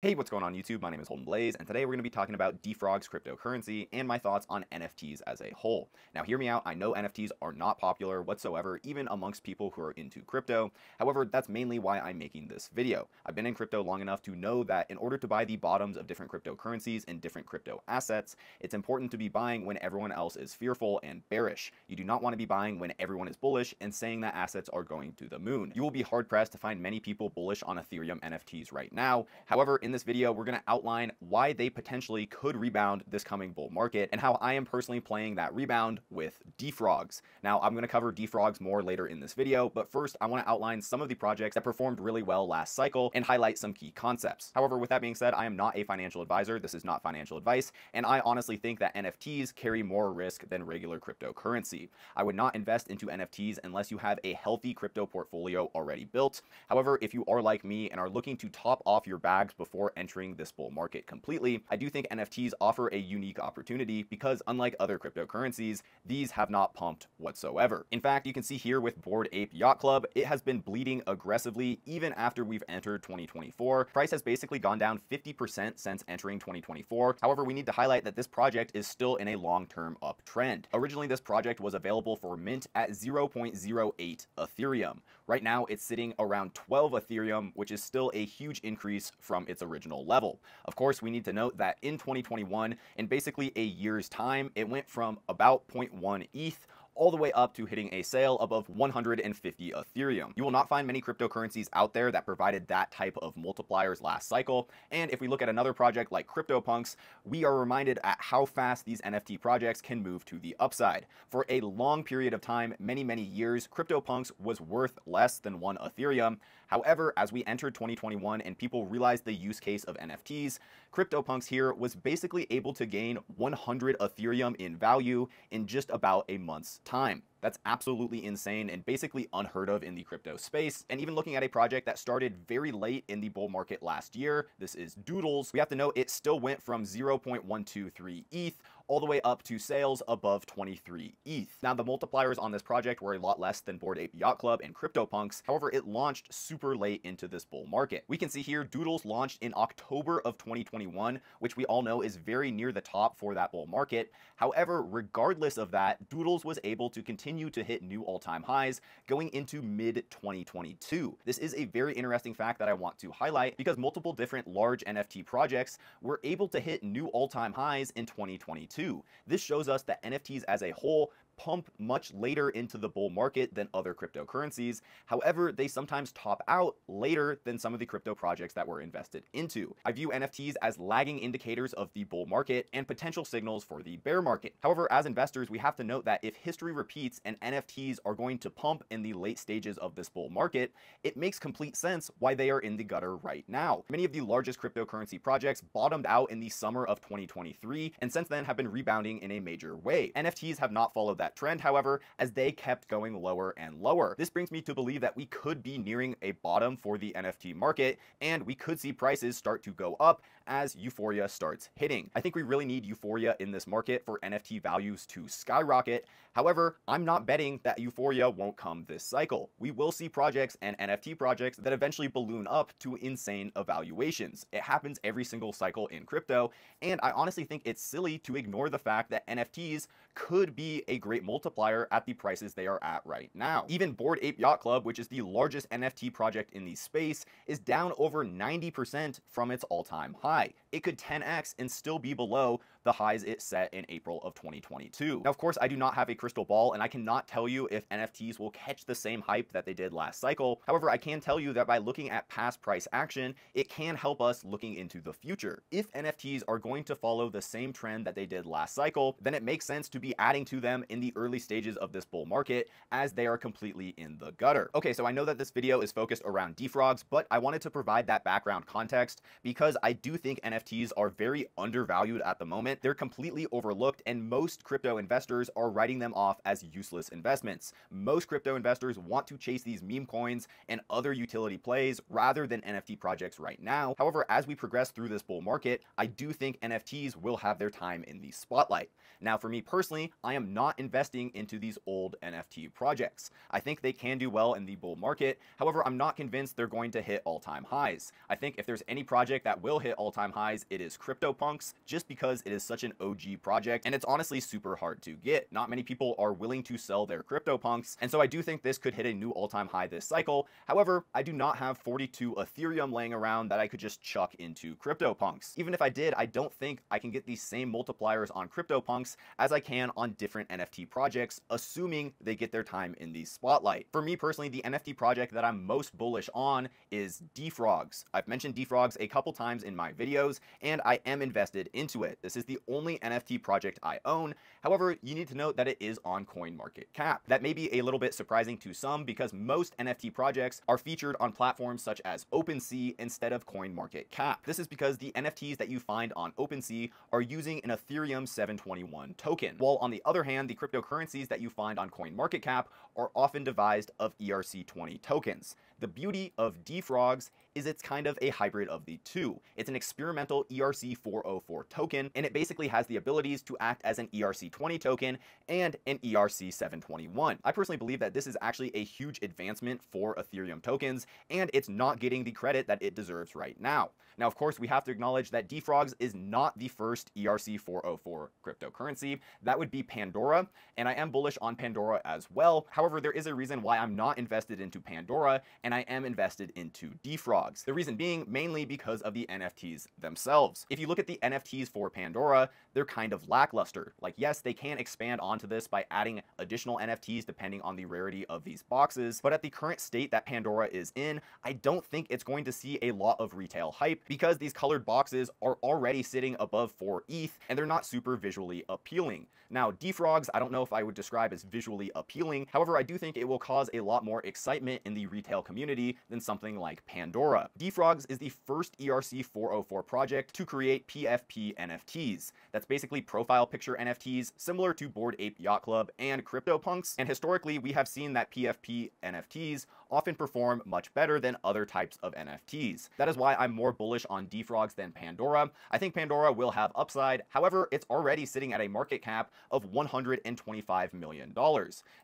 Hey, what's going on YouTube? My name is Holden Blaze, and today we're going to be talking about Defrogs cryptocurrency and my thoughts on NFTs as a whole. Now, hear me out. I know NFTs are not popular whatsoever, even amongst people who are into crypto. However, that's mainly why I'm making this video. I've been in crypto long enough to know that in order to buy the bottoms of different cryptocurrencies and different crypto assets, it's important to be buying when everyone else is fearful and bearish. You do not want to be buying when everyone is bullish and saying that assets are going to the moon. You will be hard-pressed to find many people bullish on Ethereum NFTs right now. However, in this video, we're going to outline why they potentially could rebound this coming bull market and how I am personally playing that rebound with Defrogs. Now, I'm going to cover Defrogs more later in this video, but first I want to outline some of the projects that performed really well last cycle and highlight some key concepts. However, with that being said, I am not a financial advisor. This is not financial advice, and I honestly think that NFTs carry more risk than regular cryptocurrency. I would not invest into NFTs unless you have a healthy crypto portfolio already built. However, if you are like me and are looking to top off your bags before entering this bull market completely, I do think NFTs offer a unique opportunity because unlike other cryptocurrencies, these have not pumped whatsoever. In fact, you can see here with Bored Ape Yacht Club, it has been bleeding aggressively even after we've entered 2024. Price has basically gone down 50% since entering 2024. However, we need to highlight that this project is still in a long-term uptrend. Originally, this project was available for mint at 0.08 Ethereum. Right now, it's sitting around 12 Ethereum, which is still a huge increase from its original level. Of course, we need to note that in 2021, in basically a year's time, it went from about 0.1 ETH all the way up to hitting a sale above 150 Ethereum. You will not find many cryptocurrencies out there that provided that type of multipliers last cycle. And if we look at another project like CryptoPunks, we are reminded at how fast these NFT projects can move to the upside. For a long period of time, many years, CryptoPunks was worth less than 1 Ethereum. However, as we entered 2021 and people realized the use case of NFTs, CryptoPunks here was basically able to gain 100 Ethereum in value in just about a month's time. That's absolutely insane and basically unheard of in the crypto space. And even looking at a project that started very late in the bull market last year, this is Doodles, we have to note it still went from 0.123 ETH all the way up to sales above 23 ETH. Now, the multipliers on this project were a lot less than Bored Ape Yacht Club and CryptoPunks. However, it launched super late into this bull market. We can see here Doodles launched in October of 2021, which we all know is very near the top for that bull market. However, regardless of that, Doodles was able to continue to hit new all-time highs going into mid-2022. This is a very interesting fact that I want to highlight because multiple different large NFT projects were able to hit new all-time highs in 2022. This shows us that NFTs as a whole pump much later into the bull market than other cryptocurrencies. However, they sometimes top out later than some of the crypto projects that were invested into. I view NFTs as lagging indicators of the bull market and potential signals for the bear market. However, as investors, we have to note that if history repeats and NFTs are going to pump in the late stages of this bull market, it makes complete sense why they are in the gutter right now. Many of the largest cryptocurrency projects bottomed out in the summer of 2023 and since then have been rebounding in a major way. NFTs have not followed that trend, however, as they kept going lower and lower. This brings me to believe that we could be nearing a bottom for the NFT market, and we could see prices start to go up as euphoria starts hitting. I think we really need euphoria in this market for NFT values to skyrocket. However, I'm not betting that euphoria won't come this cycle. We will see projects and NFT projects that eventually balloon up to insane evaluations. It happens every single cycle in crypto, and I honestly think it's silly to ignore the fact that NFTs could be a great multiplier at the prices they are at right now. Even Bored Ape Yacht Club, which is the largest NFT project in the space, is down over 90% from its all-time high. It could 10x and still be below the highs it set in April of 2022. Now, of course, I do not have a crystal ball, and I cannot tell you if NFTs will catch the same hype that they did last cycle. However, I can tell you that by looking at past price action, it can help us looking into the future. If NFTs are going to follow the same trend that they did last cycle, then it makes sense to be adding to them in the early stages of this bull market as they are completely in the gutter. Okay, so I know that this video is focused around Defrogs, but I wanted to provide that background context because I do think NFTs are very undervalued at the moment. They're completely overlooked, and most crypto investors are writing them off as useless investments. Most crypto investors want to chase these meme coins and other utility plays rather than NFT projects right now. However, as we progress through this bull market, I do think NFTs will have their time in the spotlight. Now, for me personally, I am not investing investing into these old NFT projects. I think they can do well in the bull market. However, I'm not convinced they're going to hit all-time highs. I think if there's any project that will hit all-time highs, it is CryptoPunks, just because it is such an OG project and it's honestly super hard to get. Not many people are willing to sell their CryptoPunks, and so I do think this could hit a new all-time high this cycle. However, I do not have 42 Ethereum laying around that I could just chuck into CryptoPunks. Even if I did, I don't think I can get these same multipliers on CryptoPunks as I can on different NFT projects, assuming they get their time in the spotlight. For me personally, the NFT project that I'm most bullish on is Defrogs. I've mentioned Defrogs a couple times in my videos, and I am invested into it. This is the only NFT project I own. However, you need to note that it is on CoinMarketCap. That may be a little bit surprising to some because most NFT projects are featured on platforms such as OpenSea instead of CoinMarketCap. This is because the NFTs that you find on OpenSea are using an Ethereum 721 token, while on the other hand, the cryptocurrencies that you find on CoinMarketCap are often devised of ERC20 tokens. The beauty of Defrogs is it's kind of a hybrid of the two. It's an experimental ERC404 token, and it basically has the abilities to act as an ERC20 token and an ERC721. I personally believe that this is actually a huge advancement for Ethereum tokens, and it's not getting the credit that it deserves right now. Now, of course, we have to acknowledge that Defrogs is not the first ERC404 cryptocurrency. That would be Pandora, and I am bullish on Pandora as well. However, there is a reason why I'm not invested into Pandora, and I am invested into Defrogs. The reason being mainly because of the NFTs themselves. If you look at the NFTs for Pandora, they're kind of lackluster. Like, yes, they can expand onto this by adding additional NFTs depending on the rarity of these boxes, but at the current state that Pandora is in, I don't think it's going to see a lot of retail hype because these colored boxes are already sitting above 4 ETH and they're not super visually appealing. Now, Defrogs, I don't know if I would describe as visually appealing. However, I do think it will cause a lot more excitement in the retail community than something like Pandora. Defrogs is the first ERC404 project to create PFP NFTs. That's basically profile picture NFTs, similar to Bored Ape Yacht Club and CryptoPunks. And historically, we have seen that PFP NFTs often perform much better than other types of NFTs. That is why I'm more bullish on Defrogs than Pandora. I think Pandora will have upside. However, it's already sitting at a market cap of $125 million.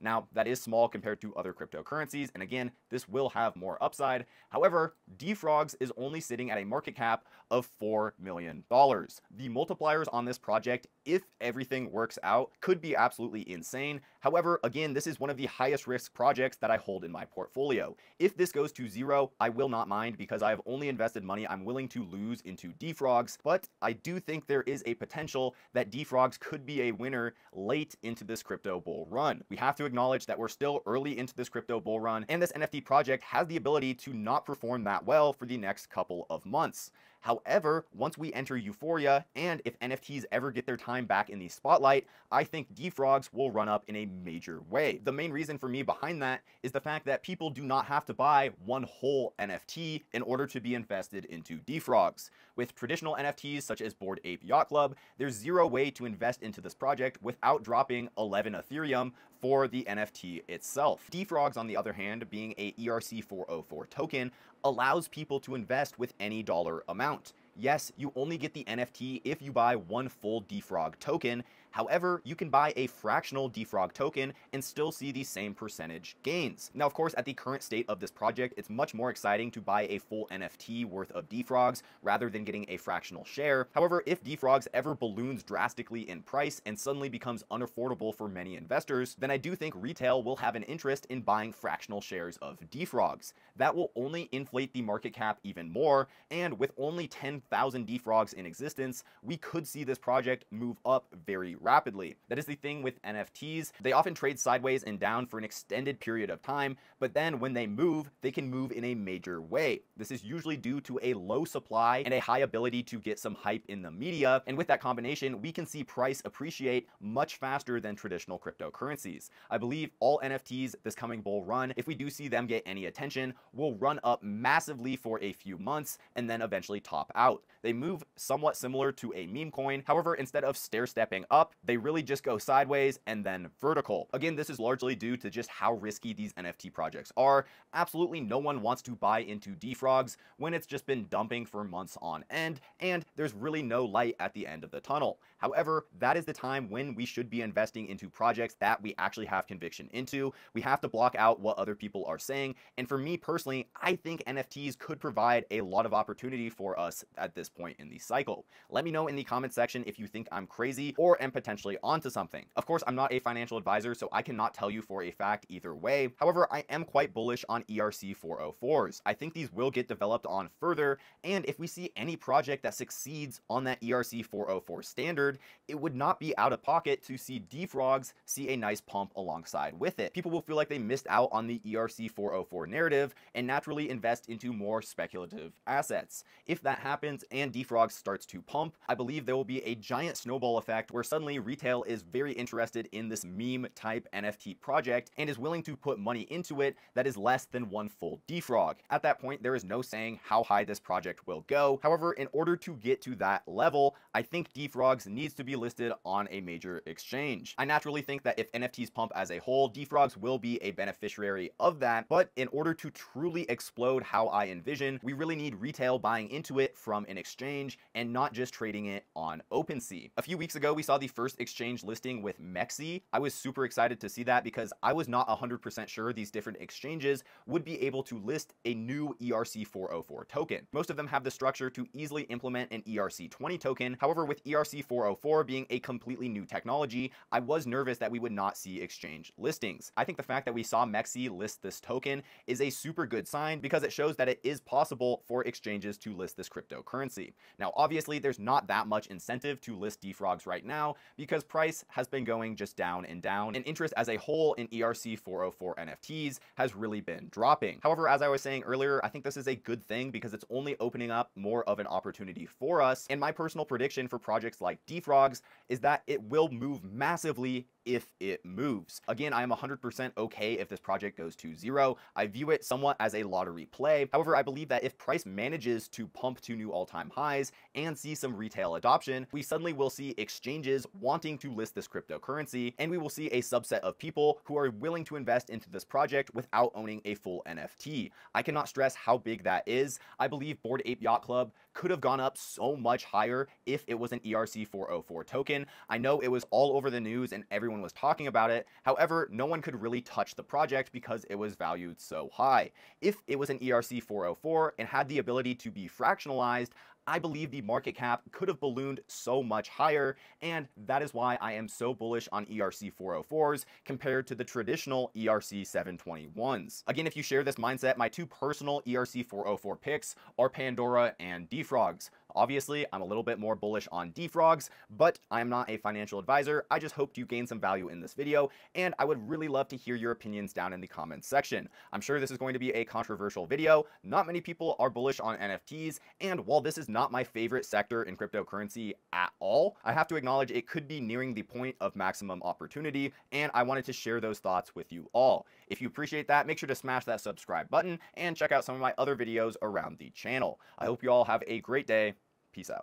Now, that is small compared to other cryptocurrencies, and again, this will have more upside. However, Defrogs is only sitting at a market cap of $4 million. The multipliers on this project, if everything works out, could be absolutely insane. However, again, this is one of the highest risk projects that I hold in my portfolio. If this goes to zero, I will not mind because I have only invested money I'm willing to lose into Defrogs, but I do think there is a potential that Defrogs could be a winner late into this crypto bull run. We have to acknowledge that we're still early into this crypto bull run, and this NFT project has the ability to not perform that well for the next couple of months. However, once we enter euphoria, and if NFTs ever get their time back in the spotlight, I think Defrogs will run up in a major way. The main reason for me behind that is the fact that people do not have to buy one whole NFT in order to be invested into Defrogs. With traditional NFTs such as Bored Ape Yacht Club, there's zero way to invest into this project without dropping 11 Ethereum for the NFT itself. Defrogs, on the other hand, being a ERC404 token, allows people to invest with any dollar amount. Yes, you only get the NFT if you buy one full Defrog token. However, you can buy a fractional Defrog token and still see the same percentage gains. Now, of course, at the current state of this project, it's much more exciting to buy a full NFT worth of Defrogs rather than getting a fractional share. However, if Defrogs ever balloons drastically in price and suddenly becomes unaffordable for many investors, then I do think retail will have an interest in buying fractional shares of Defrogs. That will only inflate the market cap even more, and with only 10,000 Defrogs in existence, we could see this project move up very rapidly. That is the thing with NFTs. They often trade sideways and down for an extended period of time, but then when they move, they can move in a major way. This is usually due to a low supply and a high ability to get some hype in the media, and with that combination, we can see price appreciate much faster than traditional cryptocurrencies. I believe all NFTs this coming bull run, if we do see them get any attention, will run up massively for a few months and then eventually top out. They move somewhat similar to a meme coin. However, instead of stair-stepping up, they really just go sideways and then vertical. Again, this is largely due to just how risky these NFT projects are. Absolutely no one wants to buy into Defrogs when it's just been dumping for months on end, and there's really no light at the end of the tunnel. However, that is the time when we should be investing into projects that we actually have conviction into. We have to block out what other people are saying, and for me personally, I think NFTs could provide a lot of opportunity for us at this point in the cycle. Let me know in the comment section if you think I'm crazy or am potentially onto something. Of course, I'm not a financial advisor, so I cannot tell you for a fact either way. However, I am quite bullish on ERC 404s. I think these will get developed on further, and if we see any project that succeeds on that ERC 404 standard, it would not be out of pocket to see Defrogs see a nice pump alongside with it. People will feel like they missed out on the ERC 404 narrative and naturally invest into more speculative assets. If that happens and Defrogs starts to pump, I believe there will be a giant snowball effect where suddenly retail is very interested in this meme type NFT project and is willing to put money into it that is less than one full Defrog. At that point, there is no saying how high this project will go. However, in order to get to that level, I think Defrogs needs to be listed on a major exchange. I naturally think that if NFTs pump as a whole, Defrogs will be a beneficiary of that, but in order to truly explode how I envision, we really need retail buying into it from an exchange and not just trading it on OpenSea. A few weeks ago, we saw the first exchange listing with Mexi. I was super excited to see that because I was not 100% sure these different exchanges would be able to list a new ERC 404 token. Most of them have the structure to easily implement an ERC 20 token. However, with ERC 404 being a completely new technology, I was nervous that we would not see exchange listings. I think the fact that we saw Mexi list this token is a super good sign because it shows that it is possible for exchanges to list this cryptocurrency. Now, obviously, there's not that much incentive to list Defrogs right now because price has been going just down and down, and interest as a whole in ERC 404 NFTs has really been dropping. However, as I was saying earlier, I think this is a good thing because it's only opening up more of an opportunity for us, and my personal prediction for projects like Defrogs is that it will move massively if it moves. Again, I am 100% okay if this project goes to zero. I view it somewhat as a lottery play. However, I believe that if price manages to pump to new all-time highs and see some retail adoption, we suddenly will see exchanges wanting to list this cryptocurrency, and we will see a subset of people who are willing to invest into this project without owning a full NFT. I cannot stress how big that is. I believe Bored Ape Yacht Club could have gone up so much higher if it was an ERC 404 token. I know it was all over the news and everyone was talking about it. However, no one could really touch the project because it was valued so high. If it was an ERC 404 and had the ability to be fractionalized, I believe the market cap could have ballooned so much higher, and that is why I am so bullish on ERC 404s compared to the traditional ERC 721s. Again, if you share this mindset, my two personal ERC 404 picks are Pandora and Defrogs. Obviously, I'm a little bit more bullish on Defrogs, but I'm not a financial advisor. I just hoped you gained some value in this video, and I would really love to hear your opinions down in the comments section. I'm sure this is going to be a controversial video. Not many people are bullish on NFTs, and while this is not my favorite sector in cryptocurrency at all, I have to acknowledge it could be nearing the point of maximum opportunity, and I wanted to share those thoughts with you all. If you appreciate that, make sure to smash that subscribe button and check out some of my other videos around the channel. I hope you all have a great day. Peace out.